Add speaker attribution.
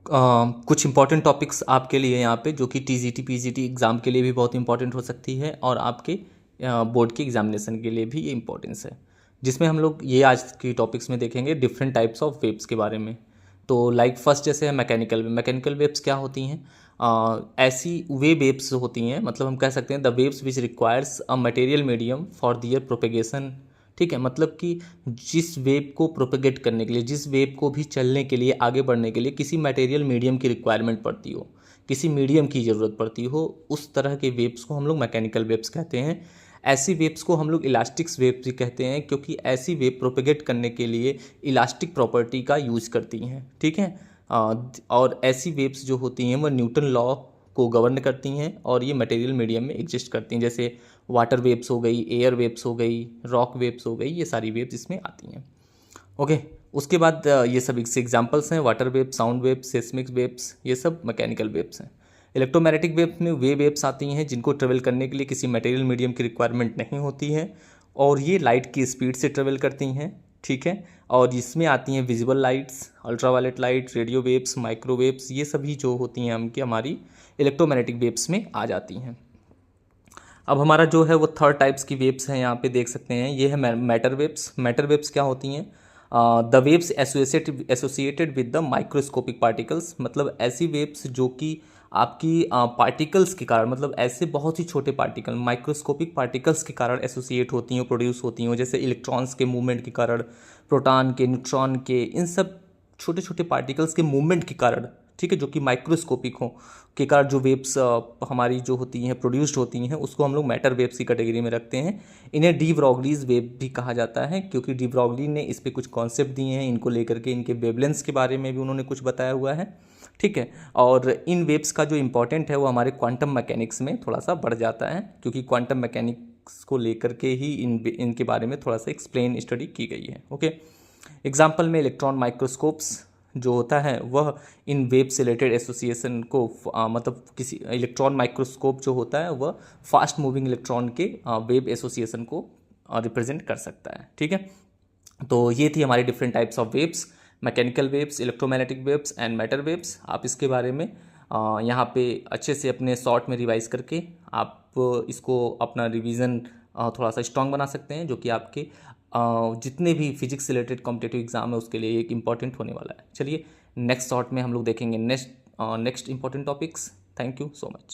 Speaker 1: कुछ important topics आपके लिए यहाँ पे जो कि टीजीटी पीजीटी एग्ज़ाम के लिए भी बहुत इंपॉर्टेंट हो सकती है और आपके बोर्ड के एग्जामिनेशन के लिए भी ये इंपॉर्टेंस है, जिसमें हम लोग ये आज की टॉपिक्स में देखेंगे डिफरेंट टाइप्स ऑफ वेव्स के बारे में। तो लाइक फर्स्ट जैसे है मैकेनिकल वेव्स क्या होती हैं? ऐसी वे वेव्स होती हैं, मतलब हम कह सकते हैं the waves which requires a material medium for their propagation. ठीक है, मतलब कि जिस वेव को प्रोपेगेट करने के लिए, जिस वेव को भी चलने के लिए, आगे बढ़ने के लिए किसी मटेरियल मीडियम की रिक्वायरमेंट पड़ती हो, किसी मीडियम की ज़रूरत पड़ती हो, उस तरह के वेव्स को हम लोग मैकेनिकल वेव्स कहते हैं। ऐसी वेव्स को हम लोग इलास्टिक्स वेव्स भी कहते हैं, क्योंकि ऐसी वेव प्रोपेगेट करने के लिए इलास्टिक प्रॉपर्टी का यूज करती हैं। ठीक है, और ऐसी वेव्स जो होती हैं वो न्यूटन लॉ को गवर्न करती हैं और ये मटेरियल मीडियम में एग्जिस्ट करती हैं, जैसे वाटर वेव्स हो गई, एयर वेव्स हो गई, रॉक वेव्स हो गई, ये सारी वेव्स इसमें आती हैं। ओके, उसके बाद ये सब इससे एग्जांपल्स हैं, water wave, sound wave, seismic waves, ये सब मैकेनिकल वेव्स हैं। इलेक्ट्रोमैग्नेटिक वेव्स में वे वेव्स आती हैं जिनको ट्रेवल करने के लिए किसी मटेरियल मीडियम की रिक्वायरमेंट नहीं होती है और ये लाइट की स्पीड से ट्रेवल करती हैं। ठीक है, और इसमें आती हैं visible lights, ultraviolet light, radio waves, microwaves, ये सभी जो होती हैं हमारी इलेक्ट्रोमैग्नेटिक वेव्स में आ जाती हैं। अब हमारा जो है वो थर्ड टाइप्स की वेव्स हैं, यहाँ पे देख सकते हैं, ये है मैटर वेव्स। मैटर वेव्स क्या होती हैं? The waves associated with the microscopic particles, मतलब ऐसी वेव्स जो कि आपकी पार्टिकल्स के कारण, मतलब ऐसे बहुत ही छोटे पार्टिकल, माइक्रोस्कोपिक पार्टिकल्स के कारण एसोसिएट होती हैं, प्रोड्यूस होती हैं, जैसे इलेक्ट्रॉन्स के मूवमेंट के कारण, प्रोटॉन के, न्यूट्रॉन के, इन सब छोटे छोटे पार्टिकल्स के मूवमेंट के कारण, ठीक है, जो कि माइक्रोस्कोपिक हो, के कारण जो वेव्स हमारी जो होती हैं प्रोड्यूस्ड होती हैं, उसको हम लोग मैटर वेव्स की कैटेगरी में रखते हैं। इन्हें डी ब्रॉगलीज वेव भी कहा जाता है, क्योंकि डी ब्रॉगली ने इस पर कुछ कॉन्सेप्ट दिए हैं, इनको लेकर के इनके वेवलेंथ्स के बारे में भी उन्होंने कुछ बताया हुआ है। ठीक है, और इन वेव्स का जो इंपॉर्टेंट है वो हमारे क्वांटम मैकेनिक्स में थोड़ा सा बढ़ जाता है, क्योंकि क्वांटम मैकेनिक्स को लेकर के ही इनके बारे में थोड़ा सा एक्सप्लेन स्टडी की गई है। ओके, एग्जाम्पल में इलेक्ट्रॉन माइक्रोस्कोप्स जो होता है वह इन वेव से रिलेटेड एसोसिएशन को मतलब किसी इलेक्ट्रॉन माइक्रोस्कोप जो होता है वह फास्ट मूविंग इलेक्ट्रॉन के वेव एसोसिएशन को रिप्रेजेंट कर सकता है। ठीक है, तो ये थी हमारी different types of waves, mechanical waves, electromagnetic waves and matter waves. आप इसके बारे में यहाँ पे अच्छे से अपने शॉर्ट में रिवाइज करके आप इसको अपना रिवीजन थोड़ा सा स्ट्रॉन्ग बना सकते हैं, जो कि आपके जितने भी फिजिक्स से रिलेटेड कॉम्पिटिटिव एग्जाम है उसके लिए एक इंपॉर्टेंट होने वाला है। चलिए नेक्स्ट शॉर्ट में हम लोग देखेंगे next important topics. Thank you so much.